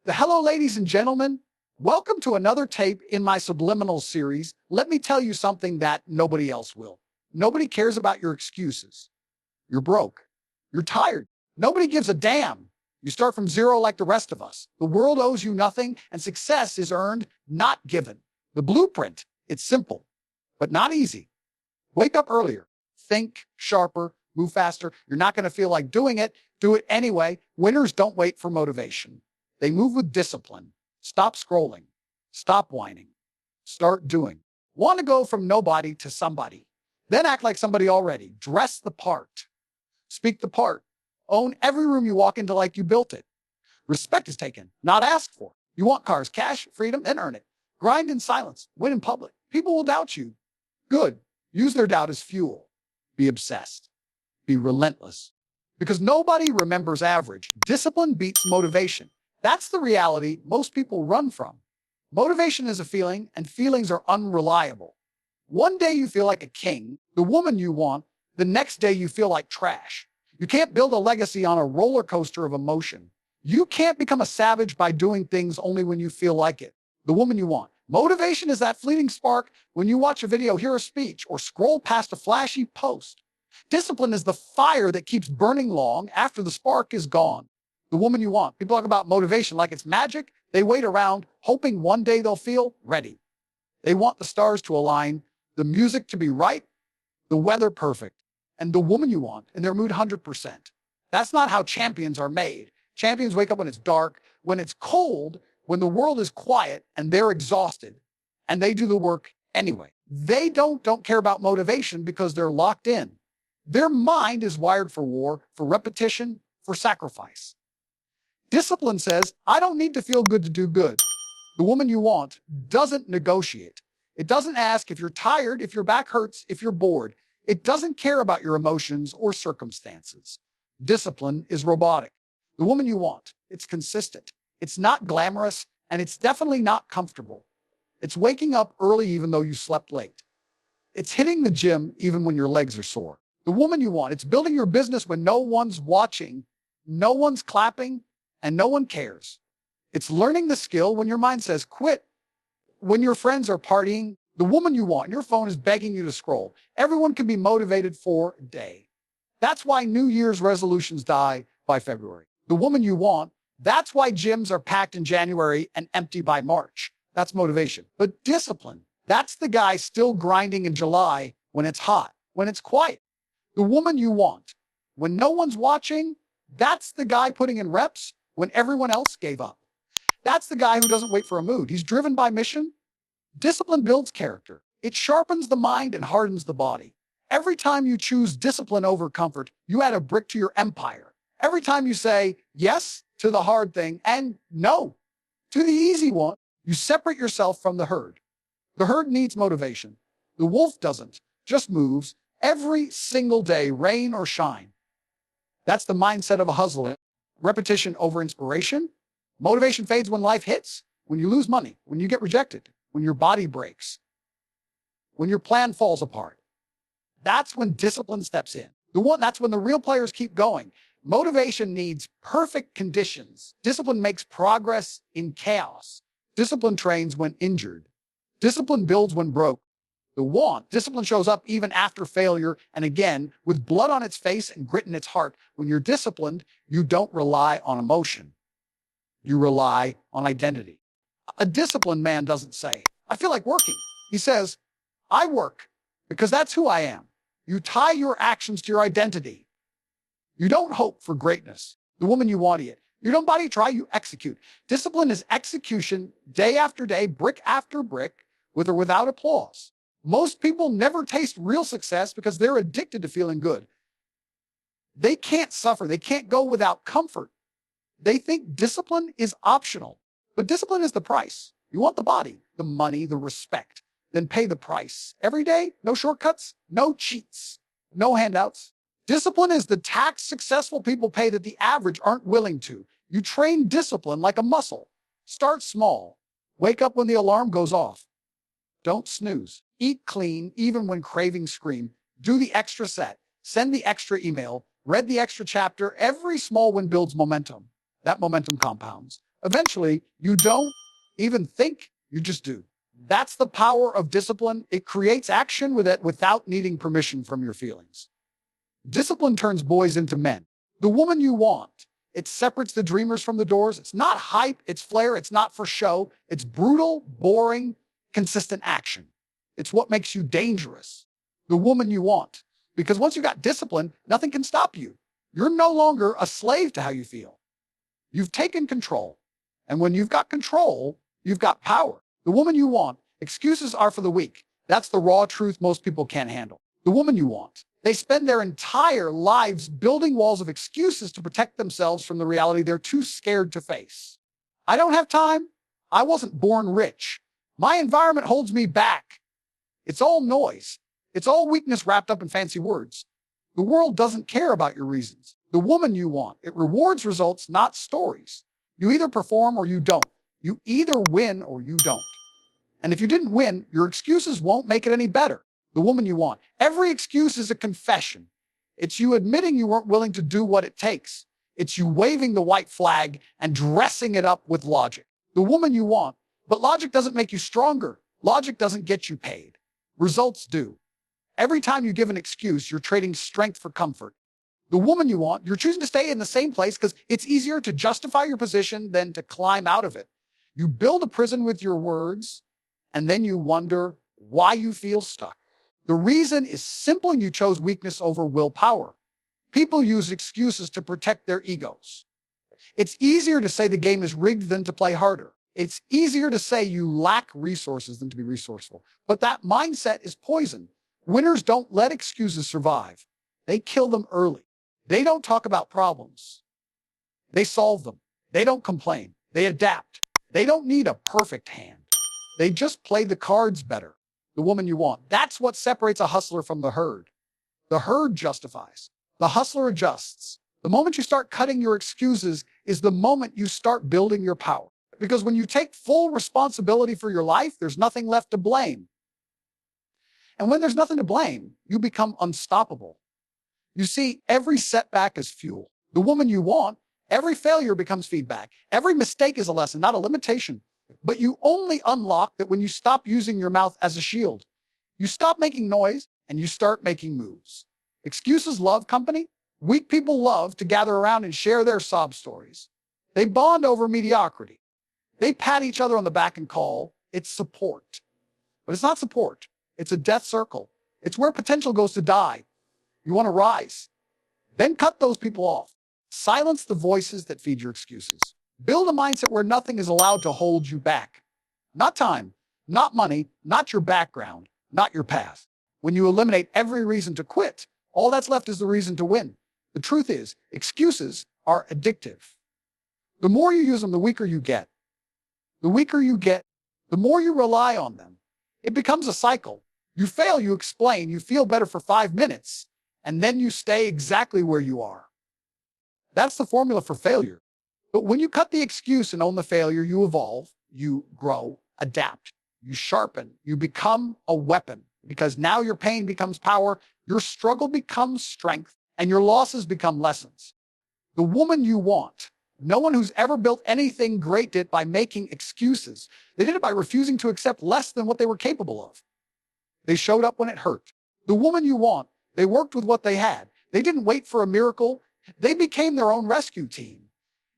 Hello, ladies and gentlemen. Welcome to another tape in my subliminal series. Let me tell you something that nobody else will. Nobody cares about your excuses. You're broke. You're tired. Nobody gives a damn. You start from zero like the rest of us. The world owes you nothing, and success is earned, not given. The blueprint, it's simple, but not easy. Wake up earlier. Think sharper. Move faster. You're not going to feel like doing it. Do it anyway. Winners don't wait for motivation. They move with discipline. Stop scrolling. Stop whining. Start doing. Want to go from nobody to somebody. Then act like somebody already. Dress the part. Speak the part. Own every room you walk into like you built it. Respect is taken, not asked for. You want cars, cash, freedom, then earn it. Grind in silence. Win in public. People will doubt you. Good. Use their doubt as fuel. Be obsessed. Be relentless. Because nobody remembers average. Discipline beats motivation. That's the reality most people run from. Motivation is a feeling, and feelings are unreliable. One day you feel like a king, the woman you want. The next day you feel like trash. You can't build a legacy on a roller coaster of emotion. You can't become a savage by doing things only when you feel like it. The woman you want. Motivation is that fleeting spark when you watch a video, hear a speech, or scroll past a flashy post. Discipline is the fire that keeps burning long after the spark is gone. The woman you want. People talk about motivation like it's magic. They wait around, hoping one day they'll feel ready. They want the stars to align, the music to be right, the weather perfect, and the woman you want in their mood 100%. That's not how champions are made. Champions wake up when it's dark, when it's cold, when the world is quiet, and they're exhausted, and they do the work anyway. They don't care about motivation because they're locked in. Their mind is wired for war, for repetition, for sacrifice. Discipline says, I don't need to feel good to do good. The woman you want doesn't negotiate. It doesn't ask if you're tired, if your back hurts, if you're bored. It doesn't care about your emotions or circumstances. Discipline is robotic. The woman you want, it's consistent. It's not glamorous, and it's definitely not comfortable. It's waking up early even though you slept late. It's hitting the gym even when your legs are sore. The woman you want, it's building your business when no one's watching, no one's clapping, and no one cares. It's learning the skill when your mind says quit. When your friends are partying, the woman you want, your phone is begging you to scroll. Everyone can be motivated for a day. That's why New Year's resolutions die by February. The woman you want, that's why gyms are packed in January and empty by March. That's motivation. But discipline, that's the guy still grinding in July when it's hot, when it's quiet. The woman you want, when no one's watching, that's the guy putting in reps when everyone else gave up. That's the guy who doesn't wait for a mood. He's driven by mission. Discipline builds character. It sharpens the mind and hardens the body. Every time you choose discipline over comfort, you add a brick to your empire. Every time you say yes to the hard thing and no to the easy one, you separate yourself from the herd. The herd needs motivation. The wolf doesn't, just moves every single day, rain or shine. That's the mindset of a hustler. Repetition over inspiration. Motivation fades when life hits, when you lose money, when you get rejected, when your body breaks, when your plan falls apart. That's when discipline steps in. That's when the real players keep going. Motivation needs perfect conditions. Discipline makes progress in chaos. Discipline trains when injured. Discipline builds when broke. Discipline shows up even after failure and again with blood on its face and grit in its heart. When you're disciplined, you don't rely on emotion. You rely on identity. A disciplined man doesn't say, I feel like working. He says, I work because that's who I am. You tie your actions to your identity. You don't hope for greatness. The woman you want it. You don't body try, you execute. Discipline is execution day after day, brick after brick, with or without applause. Most people never taste real success because they're addicted to feeling good. They can't suffer. They can't go without comfort. They think discipline is optional, but discipline is the price. You want the body, the money, the respect, then pay the price. Every day, no shortcuts, no cheats, no handouts. Discipline is the tax successful people pay that the average aren't willing to. You train discipline like a muscle. Start small. Wake up when the alarm goes off. Don't snooze. Eat clean, even when cravings scream. Do the extra set. Send the extra email. Read the extra chapter. Every small win builds momentum. That momentum compounds. Eventually, you don't even think, you just do. That's the power of discipline. It creates action with it without needing permission from your feelings. Discipline turns boys into men. The woman you want. It separates the dreamers from the doors. It's not hype, it's flair, it's not for show. It's brutal, boring, consistent action. It's what makes you dangerous. The woman you want. Because once you got discipline, nothing can stop you. You're no longer a slave to how you feel. You've taken control. And when you've got control, you've got power. The woman you want. Excuses are for the weak. That's the raw truth most people can't handle. The woman you want. They spend their entire lives building walls of excuses to protect themselves from the reality they're too scared to face. I don't have time. I wasn't born rich. My environment holds me back. It's all noise. It's all weakness wrapped up in fancy words. The world doesn't care about your reasons. The woman you want. It rewards results, not stories. You either perform or you don't. You either win or you don't. And if you didn't win, your excuses won't make it any better. The woman you want. Every excuse is a confession. It's you admitting you weren't willing to do what it takes. It's you waving the white flag and dressing it up with logic. The woman you want. But logic doesn't make you stronger. Logic doesn't get you paid. Results do. Every time you give an excuse, you're trading strength for comfort. The woman you want, you're choosing to stay in the same place because it's easier to justify your position than to climb out of it. You build a prison with your words, and then you wonder why you feel stuck. The reason is simple. You chose weakness over willpower. People use excuses to protect their egos. It's easier to say the game is rigged than to play harder. It's easier to say you lack resources than to be resourceful. But that mindset is poison. Winners don't let excuses survive. They kill them early. They don't talk about problems. They solve them. They don't complain. They adapt. They don't need a perfect hand. They just play the cards better. The woman you want. That's what separates a hustler from the herd. The herd justifies. The hustler adjusts. The moment you start cutting your excuses is the moment you start building your power. Because when you take full responsibility for your life, there's nothing left to blame. And when there's nothing to blame, you become unstoppable. You see, every setback is fuel. The woman you want, every failure becomes feedback. Every mistake is a lesson, not a limitation. But you only unlock that when you stop using your mouth as a shield. You stop making noise and you start making moves. Excuses love company. Weak people love to gather around and share their sob stories. They bond over mediocrity. They pat each other on the back and call it support. But it's not support. It's a death circle. It's where potential goes to die. You want to rise. Then cut those people off. Silence the voices that feed your excuses. Build a mindset where nothing is allowed to hold you back. Not time, not money, not your background, not your past. When you eliminate every reason to quit, all that's left is the reason to win. The truth is, excuses are addictive. The more you use them, the weaker you get. The weaker you get, the more you rely on them. It becomes a cycle. You fail, you explain, you feel better for 5 minutes, and then you stay exactly where you are. That's the formula for failure. But when you cut the excuse and own the failure, you evolve, you grow, adapt, you sharpen, you become a weapon. Because now your pain becomes power, your struggle becomes strength, and your losses become lessons. The woman you want. No one who's ever built anything great did it by making excuses. They did it by refusing to accept less than what they were capable of. They showed up when it hurt. The woman you want. They worked with what they had. They didn't wait for a miracle. They became their own rescue team.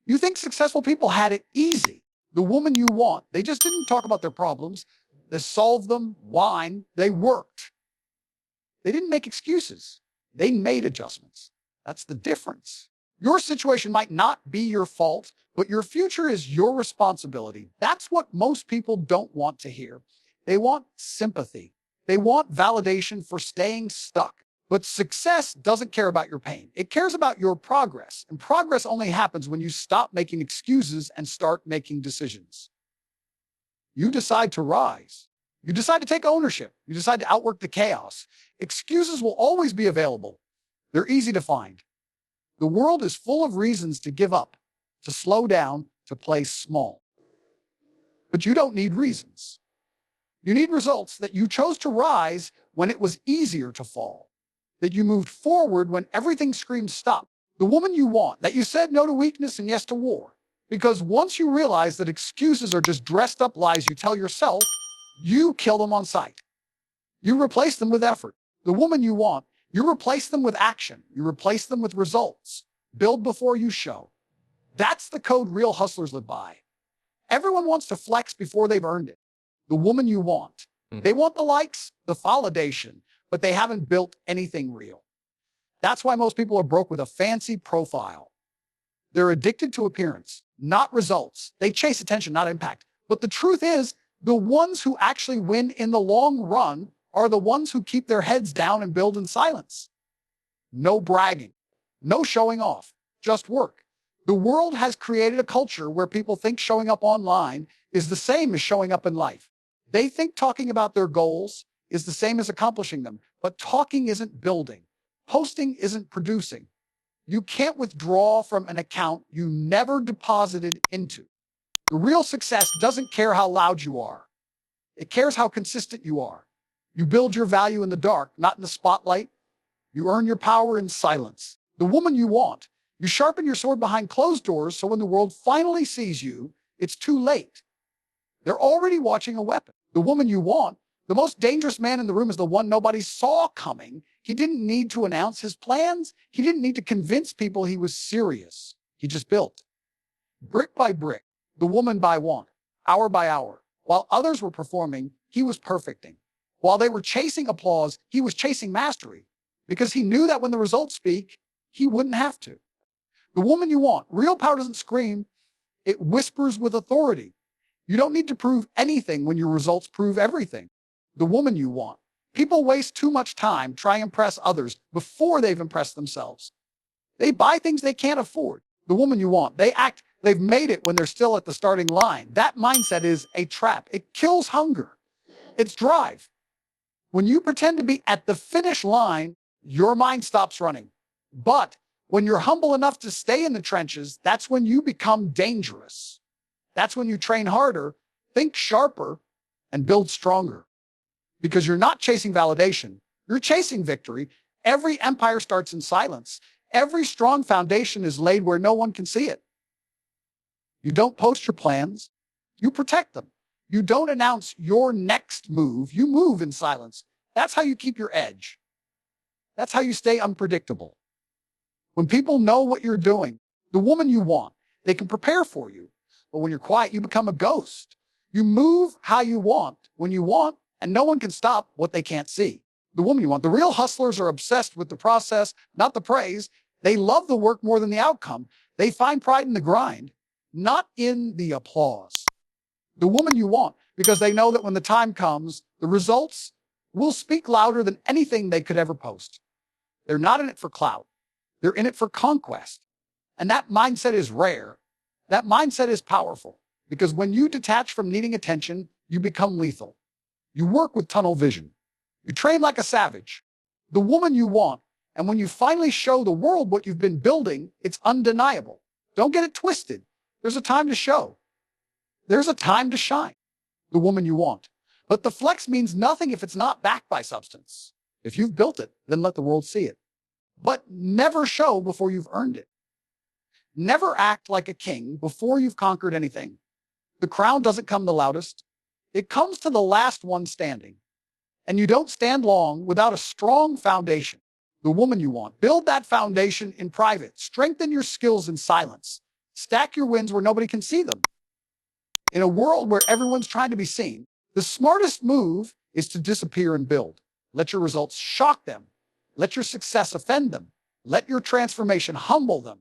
You think successful people had it easy. The woman you want. They just didn't talk about their problems. They solved them, whine. They worked. They didn't make excuses. They made adjustments. That's the difference. Your situation might not be your fault, but your future is your responsibility. That's what most people don't want to hear. They want sympathy. They want validation for staying stuck. But success doesn't care about your pain. It cares about your progress. And progress only happens when you stop making excuses and start making decisions. You decide to rise. You decide to take ownership. You decide to outwork the chaos. Excuses will always be available. They're easy to find. The world is full of reasons to give up, to slow down, to play small. But you don't need reasons. You need results that you chose to rise when it was easier to fall, that you moved forward when everything screamed stop. The woman you want, that you said no to weakness and yes to war. Because once you realize that excuses are just dressed up lies you tell yourself, you kill them on sight. You replace them with effort. The woman you want, you replace them with action. You replace them with results. Build before you show. That's the code real hustlers live by. Everyone wants to flex before they've earned it. The woman you want. They want the likes, the validation, but they haven't built anything real. That's why most people are broke with a fancy profile. They're addicted to appearance, not results. They chase attention, not impact. But the truth is, the ones who actually win in the long run are the ones who keep their heads down and build in silence. No bragging, no showing off, just work. The world has created a culture where people think showing up online is the same as showing up in life. They think talking about their goals is the same as accomplishing them, but talking isn't building. Posting isn't producing. You can't withdraw from an account you never deposited into. The real success doesn't care how loud you are. It cares how consistent you are. You build your value in the dark, not in the spotlight. You earn your power in silence. The woman you want. You sharpen your sword behind closed doors so when the world finally sees you, it's too late. They're already watching a weapon. The woman you want. The most dangerous man in the room is the one nobody saw coming. He didn't need to announce his plans. He didn't need to convince people he was serious. He just built. Brick by brick, the woman by one, hour by hour. While others were performing, he was perfecting. While they were chasing applause, he was chasing mastery. Because he knew that when the results speak, he wouldn't have to. The woman you want. Real power doesn't scream. It whispers with authority. You don't need to prove anything when your results prove everything. The woman you want. People waste too much time trying to impress others before they've impressed themselves. They buy things they can't afford. The woman you want. They act they've made it when they're still at the starting line. That mindset is a trap. It kills hunger. It's drive. When you pretend to be at the finish line, your mind stops running. But when you're humble enough to stay in the trenches, that's when you become dangerous. That's when you train harder, think sharper, and build stronger. Because you're not chasing validation. You're chasing victory. Every empire starts in silence. Every strong foundation is laid where no one can see it. You don't post your plans. You protect them. You don't announce your next move. You move in silence. That's how you keep your edge. That's how you stay unpredictable. When people know what you're doing, the woman you want, they can prepare for you. But when you're quiet, you become a ghost. You move how you want, when you want, and no one can stop what they can't see. The woman you want. The real hustlers are obsessed with the process, not the praise. They love the work more than the outcome. They find pride in the grind, not in the applause. The woman you want, because they know that when the time comes, the results will speak louder than anything they could ever post. They're not in it for clout. They're in it for conquest. And that mindset is rare. That mindset is powerful because when you detach from needing attention, you become lethal. You work with tunnel vision. You train like a savage. The woman you want. And when you finally show the world what you've been building, it's undeniable. Don't get it twisted. There's a time to show. There's a time to shine. The woman you want. But the flex means nothing if it's not backed by substance. If you've built it, then let the world see it. But never show before you've earned it. Never act like a king before you've conquered anything. The crown doesn't come the loudest. It comes to the last one standing. And you don't stand long without a strong foundation. The woman you want. Build that foundation in private. Strengthen your skills in silence. Stack your wins where nobody can see them. In a world where everyone's trying to be seen, the smartest move is to disappear and build. Let your results shock them. Let your success offend them. Let your transformation humble them.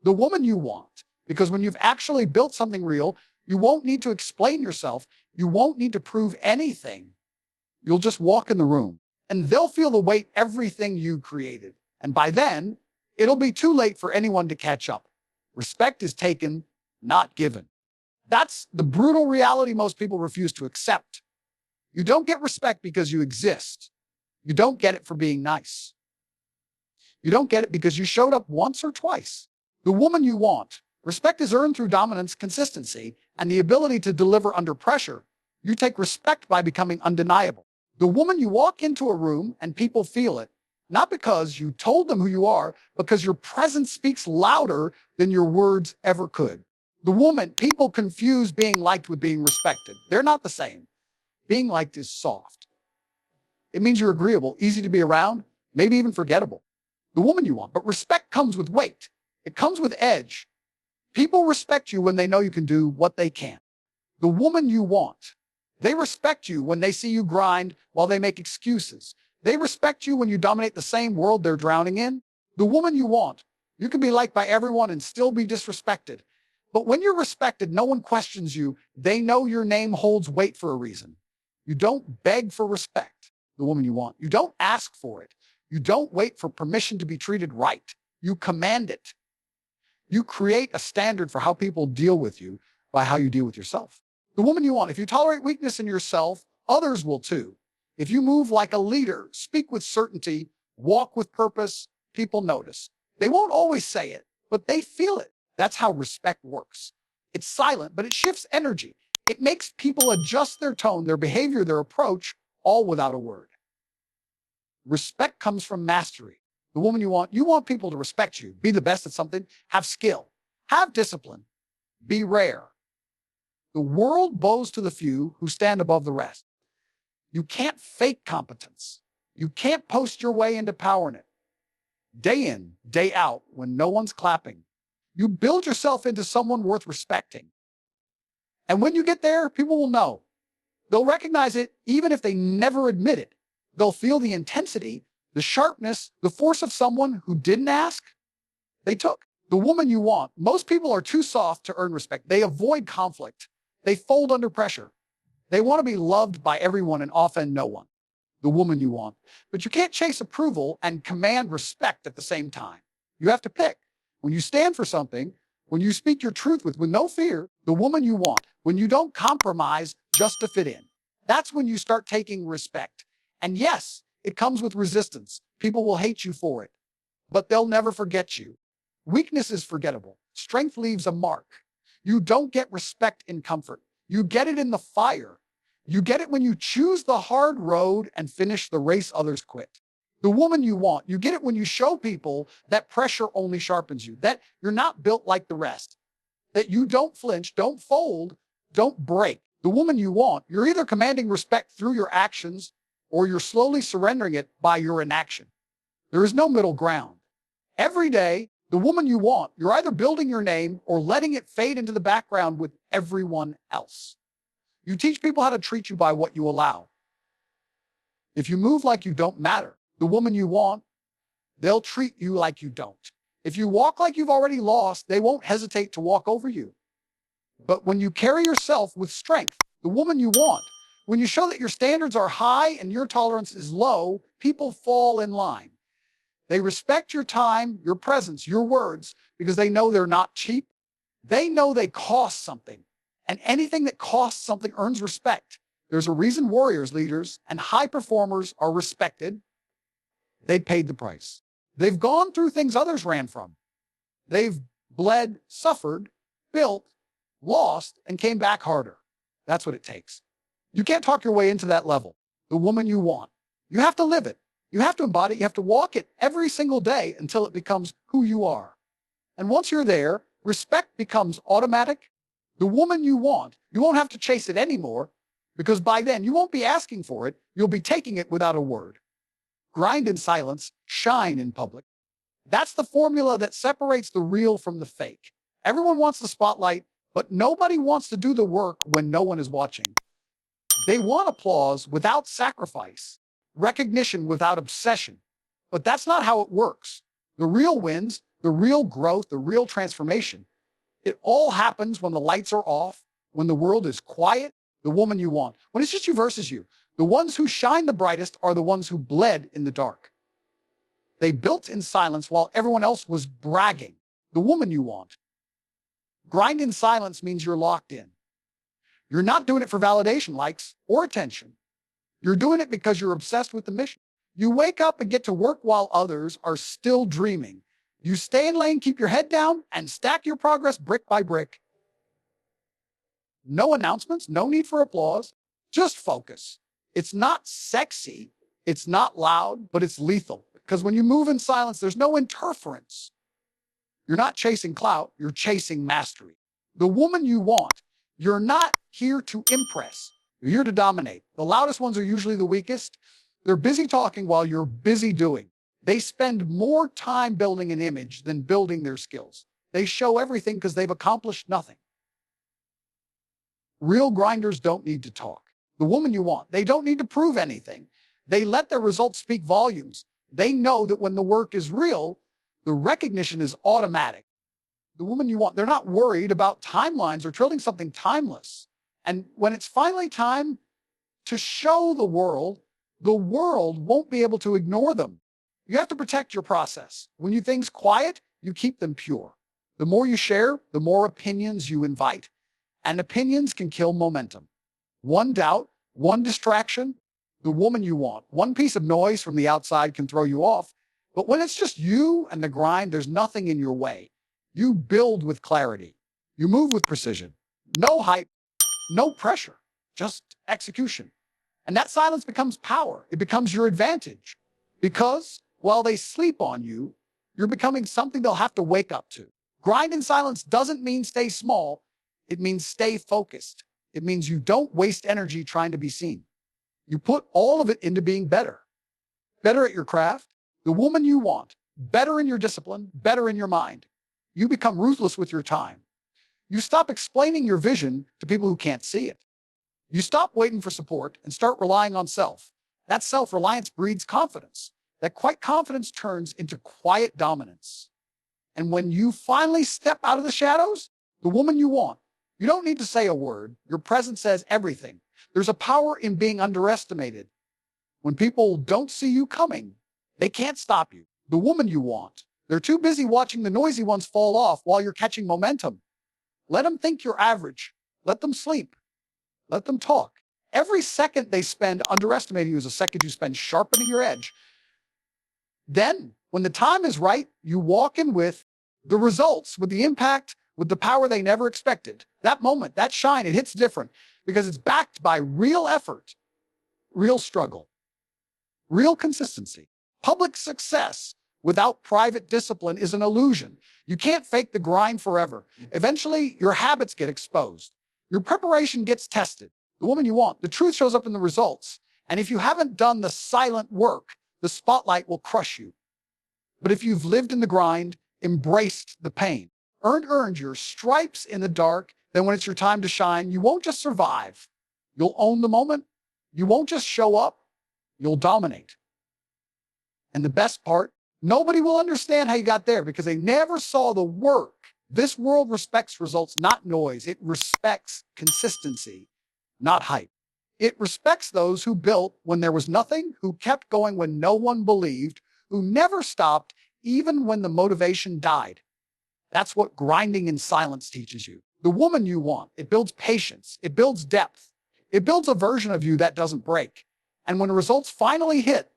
The woman you want. Because when you've actually built something real, you won't need to explain yourself. You won't need to prove anything. You'll just walk in the room and they'll feel the weight everything you created. And by then, it'll be too late for anyone to catch up. Respect is taken, not given. That's the brutal reality most people refuse to accept. You don't get respect because you exist. You don't get it for being nice. You don't get it because you showed up once or twice. The woman you want. Respect is earned through dominance, consistency, and the ability to deliver under pressure. You take respect by becoming undeniable. The woman you walk into a room and people feel it, not because you told them who you are, because your presence speaks louder than your words ever could. The woman, people confuse being liked with being respected. They're not the same. Being liked is soft. It means you're agreeable, easy to be around, maybe even forgettable. The woman you want. But respect comes with weight. It comes with edge. People respect you when they know you can do what they can't. The woman you want. They respect you when they see you grind while they make excuses. They respect you when you dominate the same world they're drowning in. The woman you want. You can be liked by everyone and still be disrespected. But when you're respected, no one questions you. They know your name holds weight for a reason. You don't beg for respect, the woman you want. You don't ask for it. You don't wait for permission to be treated right. You command it. You create a standard for how people deal with you by how you deal with yourself. The woman you want. If you tolerate weakness in yourself, others will too. If you move like a leader, speak with certainty, walk with purpose, people notice. They won't always say it, but they feel it. That's how respect works. It's silent, but it shifts energy. It makes people adjust their tone, their behavior, their approach, all without a word. Respect comes from mastery. The woman you want people to respect you, be the best at something, have skill, have discipline, be rare. The world bows to the few who stand above the rest. You can't fake competence. You can't post your way into power in it. Day in, day out, when no one's clapping. You build yourself into someone worth respecting. And when you get there, people will know. They'll recognize it even if they never admit it. They'll feel the intensity, the sharpness, the force of someone who didn't ask, they took. The woman you want. Most people are too soft to earn respect. They avoid conflict. They fold under pressure. They want to be loved by everyone and offend no one. The woman you want. But you can't chase approval and command respect at the same time. You have to pick. When you stand for something, when you speak your truth with no fear, the woman you want. When you don't compromise just to fit in. That's when you start taking respect. And yes, it comes with resistance. People will hate you for it, but they'll never forget you. Weakness is forgettable. Strength leaves a mark. You don't get respect in comfort. You get it in the fire. You get it when you choose the hard road and finish the race others quit. The woman you want. You get it when you show people that pressure only sharpens you, that you're not built like the rest, that you don't flinch, don't fold, don't break. The woman you want. You're either commanding respect through your actions or you're slowly surrendering it by your inaction. There is no middle ground. Every day, the woman you want, you're either building your name or letting it fade into the background with everyone else. You teach people how to treat you by what you allow. If you move like you don't matter, the woman you want, they'll treat you like you don't. If you walk like you've already lost, they won't hesitate to walk over you. But when you carry yourself with strength, the woman you want, when you show that your standards are high and your tolerance is low, people fall in line. They respect your time, your presence, your words, because they know they're not cheap. They know they cost something. And anything that costs something earns respect. There's a reason warriors, leaders, and high performers are respected. They paid the price. They've gone through things others ran from. They've bled, suffered, built, lost, and came back harder. That's what it takes. You can't talk your way into that level. The woman you want. You have to live it. You have to embody it. You have to walk it every single day until it becomes who you are. And once you're there, respect becomes automatic. The woman you want, you won't have to chase it anymore because by then you won't be asking for it. You'll be taking it without a word. Grind in silence, shine in public. That's the formula that separates the real from the fake. Everyone wants the spotlight, but nobody wants to do the work when no one is watching. They want applause without sacrifice, recognition without obsession. But that's not how it works. The real wins, the real growth, the real transformation, it all happens when the lights are off, when the world is quiet, the woman you want. When it's just you versus you. The ones who shine the brightest are the ones who bled in the dark. They built in silence while everyone else was bragging. The woman you want. Grind in silence means you're locked in. You're not doing it for validation, likes, or attention. You're doing it because you're obsessed with the mission. You wake up and get to work while others are still dreaming. You stay in lane, keep your head down, and stack your progress brick by brick. No announcements, no need for applause, just focus. It's not sexy, it's not loud, but it's lethal. Because when you move in silence, there's no interference. You're not chasing clout, you're chasing mastery. The woman you want. You're not here to impress. You're here to dominate. The loudest ones are usually the weakest. They're busy talking while you're busy doing. They spend more time building an image than building their skills. They show everything because they've accomplished nothing. Real grinders don't need to talk. The woman you want, they don't need to prove anything. They let their results speak volumes. They know that when the work is real, the recognition is automatic. The woman you want, they're not worried about timelines or building something timeless. And when it's finally time to show the world won't be able to ignore them. You have to protect your process. When you things quiet, you keep them pure. The more you share, the more opinions you invite. And opinions can kill momentum. One doubt, one distraction, the woman you want. One piece of noise from the outside can throw you off. But when it's just you and the grind, there's nothing in your way. You build with clarity. You move with precision. No hype, no pressure, just execution. And that silence becomes power. It becomes your advantage. Because while they sleep on you, you're becoming something they'll have to wake up to. Grind in silence doesn't mean stay small. It means stay focused. It means you don't waste energy trying to be seen. You put all of it into being better. Better at your craft, the woman you want, better in your discipline, better in your mind. You become ruthless with your time. You stop explaining your vision to people who can't see it. You stop waiting for support and start relying on self. That self-reliance breeds confidence. That quiet confidence turns into quiet dominance. And when you finally step out of the shadows, the woman you want, you don't need to say a word. Your presence says everything. There's a power in being underestimated. When people don't see you coming, they can't stop you. The woman you want, they're too busy watching the noisy ones fall off while you're catching momentum. Let them think you're average. Let them sleep. Let them talk. Every second they spend underestimating you is a second you spend sharpening your edge. Then, when the time is right, you walk in with the results, with the impact, with the power they never expected. That moment, that shine, it hits different because it's backed by real effort, real struggle, real consistency. Public success without private discipline is an illusion. You can't fake the grind forever. Eventually, your habits get exposed. Your preparation gets tested. The woman you want, the truth shows up in the results. And if you haven't done the silent work, the spotlight will crush you. But if you've lived in the grind, embraced the pain, earned your stripes in the dark, then when it's your time to shine, you won't just survive. You'll own the moment. You won't just show up. You'll dominate. And the best part, nobody will understand how you got there because they never saw the work. This world respects results, not noise. It respects consistency, not hype. It respects those who built when there was nothing, who kept going when no one believed, who never stopped even when the motivation died. That's what grinding in silence teaches you. The woman you want, it builds patience. It builds depth. It builds a version of you that doesn't break. And when the results finally hit,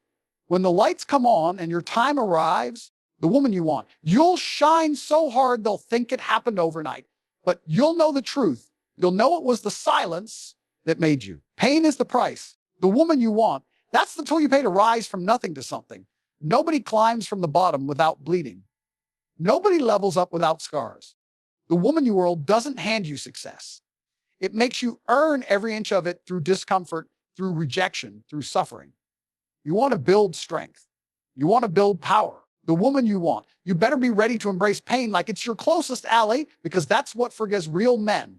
when the lights come on and your time arrives, the woman you want, you'll shine so hard they'll think it happened overnight. But you'll know the truth. You'll know it was the silence that made you. Pain is the price. The woman you want, that's the toll you pay to rise from nothing to something. Nobody climbs from the bottom without bleeding. Nobody levels up without scars. The woman you world doesn't hand you success. It makes you earn every inch of it through discomfort, through rejection, through suffering. You want to build strength. You want to build power. The woman you want, you better be ready to embrace pain like it's your closest ally because that's what forgives real men.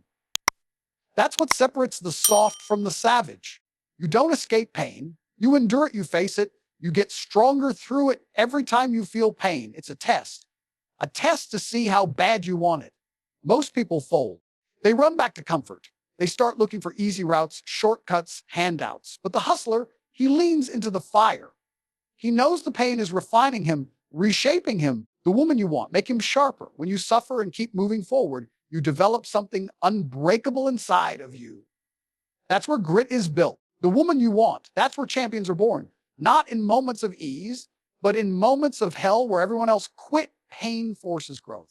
That's what separates the soft from the savage. You don't escape pain. You endure it, you face it. You get stronger through it every time you feel pain. It's a test to see how bad you want it. Most people fold. They run back to comfort. They start looking for easy routes, shortcuts, handouts. But the hustler, he leans into the fire. He knows the pain is refining him, reshaping him. The woman you want, make him sharper. When you suffer and keep moving forward, you develop something unbreakable inside of you. That's where grit is built. The woman you want, that's where champions are born. Not in moments of ease, but in moments of hell where everyone else quit. Pain forces growth.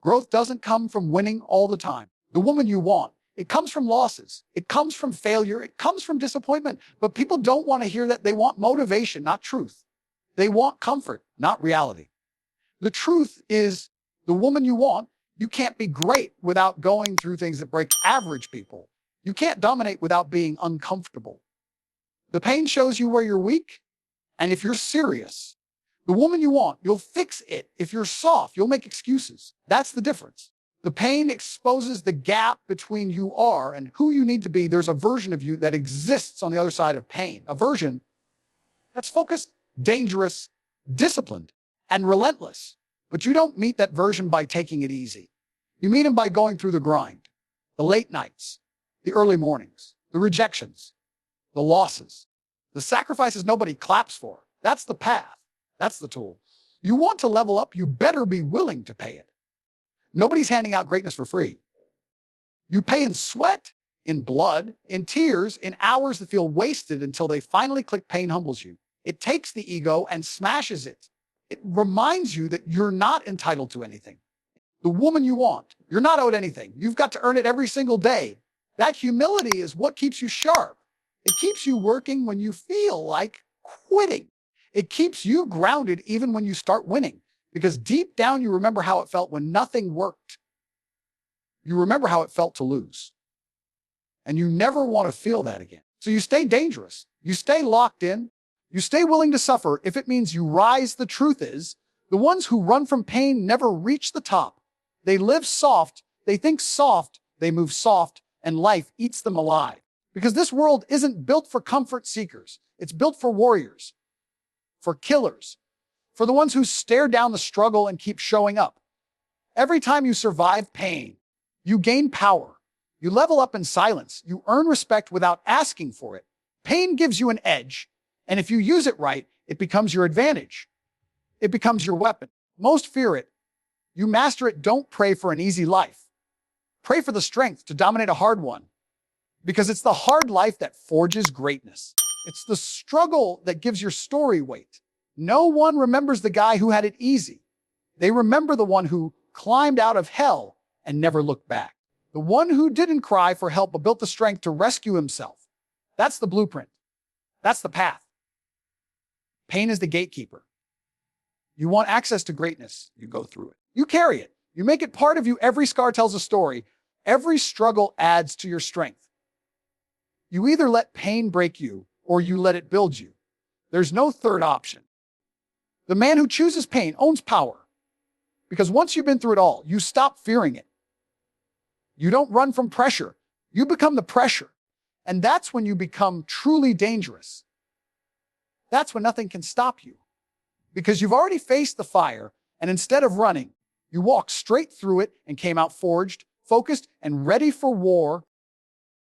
Growth doesn't come from winning all the time. The woman you want, it comes from losses. It comes from failure. It comes from disappointment. But people don't want to hear that. They want motivation, not truth. They want comfort, not reality. The truth is the woman you want, You can't be great without going through things that break average people. You can't dominate without being uncomfortable. The pain shows you where you're weak, and if you're serious, the woman you want, you'll fix it. If you're soft, you'll make excuses. That's the difference. The pain exposes the gap between you are and who you need to be. There's a version of you that exists on the other side of pain, a version that's focused, dangerous, disciplined, and relentless. But you don't meet that version by taking it easy. You meet him by going through the grind, the late nights, the early mornings, the rejections, the losses, the sacrifices nobody claps for. That's the path. That's the tool. You want to level up, you better be willing to pay it. Nobody's handing out greatness for free. You pay in sweat, in blood, in tears, in hours that feel wasted until they finally click. Pain humbles you. It takes the ego and smashes it. It reminds you that you're not entitled to anything. The woman you want, you're not owed anything. You've got to earn it every single day. That humility is what keeps you sharp. It keeps you working when you feel like quitting. It keeps you grounded even when you start winning, because deep down you remember how it felt when nothing worked. You remember how it felt to lose. And you never want to feel that again. So you stay dangerous. You stay locked in. You stay willing to suffer if it means you rise. The truth is, the ones who run from pain never reach the top. They live soft, they think soft, they move soft, and life eats them alive. Because this world isn't built for comfort seekers. It's built for warriors, for killers, for the ones who stare down the struggle and keep showing up. Every time you survive pain, you gain power. You level up in silence. You earn respect without asking for it. Pain gives you an edge, and if you use it right, it becomes your advantage. It becomes your weapon. Most fear it. You master it. Don't pray for an easy life. Pray for the strength to dominate a hard one, because it's the hard life that forges greatness. It's the struggle that gives your story weight. No one remembers the guy who had it easy. They remember the one who climbed out of hell and never looked back. The one who didn't cry for help but built the strength to rescue himself. That's the blueprint. That's the path. Pain is the gatekeeper. You want access to greatness, you go through it. You carry it. You make it part of you. Every scar tells a story. Every struggle adds to your strength. You either let pain break you or you let it build you. There's no third option. The man who chooses pain owns power, because once you've been through it all, you stop fearing it. You don't run from pressure. You become the pressure. And that's when you become truly dangerous. That's when nothing can stop you, because you've already faced the fire, and instead of running, you walked straight through it and came out forged, focused, and ready for war.